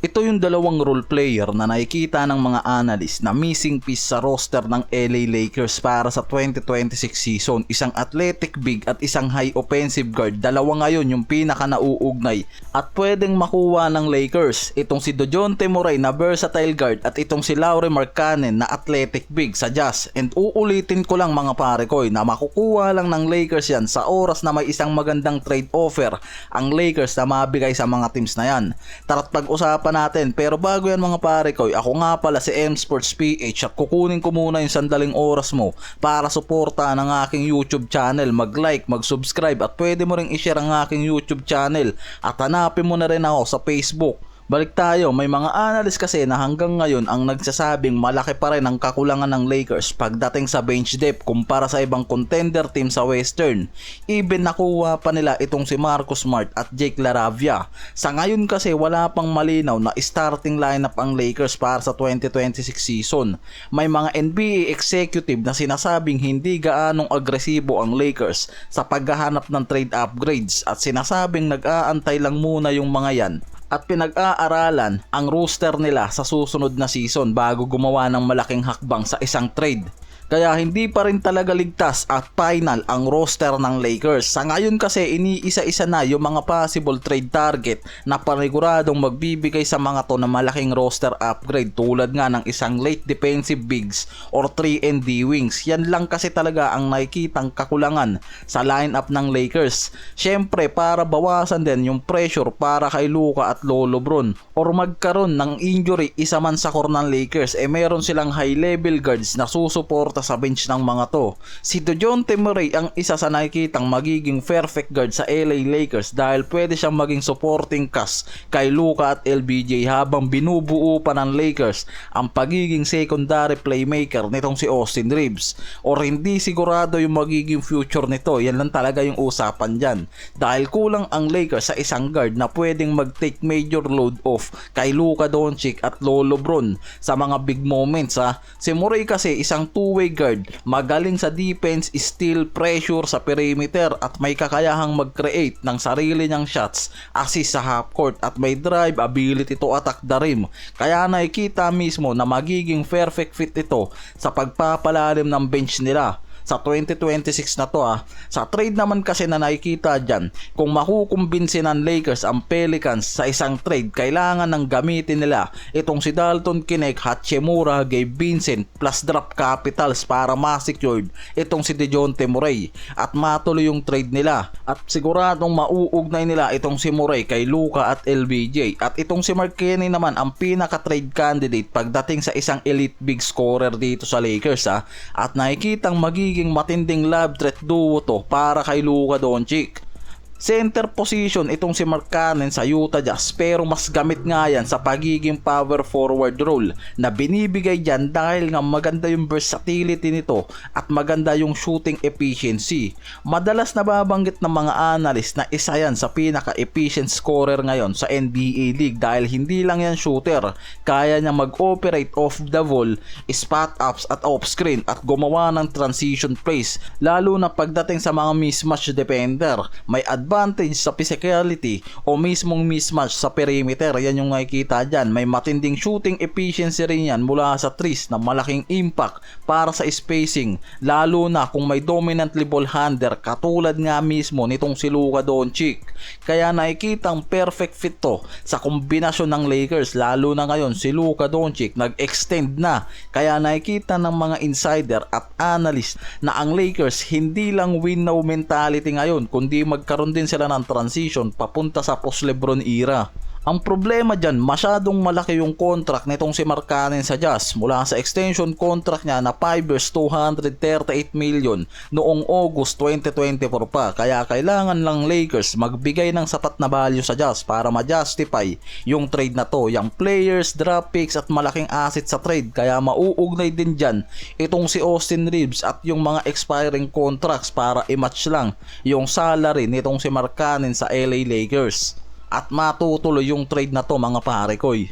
Ito yung dalawang role player na nakikita ng mga analyst na missing piece sa roster ng LA Lakers para sa 2026 season. Isang athletic big at isang high offensive guard. Dalawa ngayon yung pinaka nauugnay at pwedeng makuha ng Lakers. Itong si DeJounte Murray na versatile guard at itong si Lauri Markkanen na athletic big sa Jazz. And uulitin ko lang mga pare ko na makukuha lang ng Lakers yan sa oras na may isang magandang trade offer ang Lakers na mabigay sa mga teams na yan. Tara't pag-usapan natin, pero bago yan mga pare ko, ako nga pala si M Sports PH at kukunin ko muna yung sandaling oras mo para suporta ng aking YouTube channel. Mag-like, mag-subscribe at pwede mo ring i-share ang aking YouTube channel at hanapin mo na rin ako sa Facebook. Balik tayo, may mga analyst kasi na hanggang ngayon ang nagsasabing malaki pa rin ang kakulangan ng Lakers pagdating sa bench depth kumpara sa ibang contender team sa Western. Even nakuha pa nila itong si Marcus Smart at Jake LaRavia. Sa ngayon kasi wala pang malinaw na starting lineup ang Lakers para sa 2026 season. May mga NBA executive na sinasabing hindi gaanong agresibo ang Lakers sa paghahanap ng trade upgrades at sinasabing nag-aantay lang muna yung mga yan at pinag-aaralan ang roster nila sa susunod na season bago gumawa ng malaking hakbang sa isang trade. Kaya hindi pa rin talaga ligtas at final ang roster ng Lakers. Sa ngayon kasi iniisa-isa na yung mga possible trade target na paniguradong magbibigay sa mga to na malaking roster upgrade tulad nga ng isang late defensive bigs or 3-and-D wings. Yan lang kasi talaga ang nakikitang kakulangan sa lineup ng Lakers. Syempre para bawasan din yung pressure para kay Luka at Lolo Bron or magkaroon ng injury isa man sa core ng Lakers meron silang high level guards na susuporta sa bench ng mga to. Si DeJounte Murray ang isa sa nakikitang magiging perfect guard sa LA Lakers dahil pwede siyang maging supporting cast kay Luka at LBJ habang binubuo pa ng Lakers ang pagiging secondary playmaker nitong si Austin Reeves. Or hindi sigurado yung magiging future nito, yan lang talaga yung usapan dyan. Dahil kulang ang Lakers sa isang guard na pwedeng mag-take major load off kay Luka Doncic at Lolo Bron sa mga big moments ha. Si Murray kasi isang two-way guard, magaling sa defense, steal, pressure sa perimeter at may kakayahang mag-create ng sarili niyang shots, assist sa half court at may drive ability to attack the rim. Kaya nakikita mismo na magiging perfect fit ito sa pagpapalalim ng bench nila sa 2026 na to Sa trade naman kasi na nakikita dyan, kung makukumbinsin ng Lakers ang Pelicans sa isang trade, kailangan ng gamitin nila itong si Dalton Knecht, Hachimura, Gabe Vincent plus draft capitals para ma-secured itong si DeJounte Murray at matuloy yung trade nila at siguradong mauugnay nila itong si Murray kay Luka at LBJ at itong si Markkanen naman ang pinaka-trade candidate pagdating sa isang elite big scorer dito sa Lakers at nakikitang magiging matinding love threat duo to para kay Luka Doncic. Center position itong si Markkanen sa Utah Jazz pero mas gamit nga yan sa pagiging power forward role na binibigay dyan dahil nga maganda yung versatility nito at maganda yung shooting efficiency. Madalas nababanggit ng mga analyst na isa yan sa pinaka-efficient scorer ngayon sa NBA League dahil hindi lang yan shooter, kaya niya mag-operate off the ball, spot ups at off screen at gumawa ng transition plays lalo na pagdating sa mga mismatch defender. May advantage sa physicality o mismong mismatch sa perimeter. Yan yung nakikita dyan. May matinding shooting efficiency rin yan mula sa threes na malaking impact para sa spacing lalo na kung may dominantly ball handler katulad nga mismo nitong si Luka Doncic. Kaya nakikitang perfect fit to sa kombinasyon ng Lakers lalo na ngayon si Luka Doncic nag-extend na. Kaya nakikita ng mga insider at analyst na ang Lakers hindi lang win now mentality ngayon kundi magkaroon din sila ng transition papunta sa post-LeBron era. Ang problema dyan, masyadong malaki yung contract nitong si Markkanen sa Jazz mula sa extension contract niya na 5 years $238 million noong August 2024 pa. Kaya kailangan lang Lakers magbigay ng sapat na value sa Jazz para ma-justify yung trade na to. Yung players, draft picks at malaking asset sa trade. Kaya mauugnay din dyan itong si Austin Reeves at yung mga expiring contracts para i-match lang yung salary nitong si Markkanen sa LA Lakers. At matutuloy yung trade na to mga pare koy.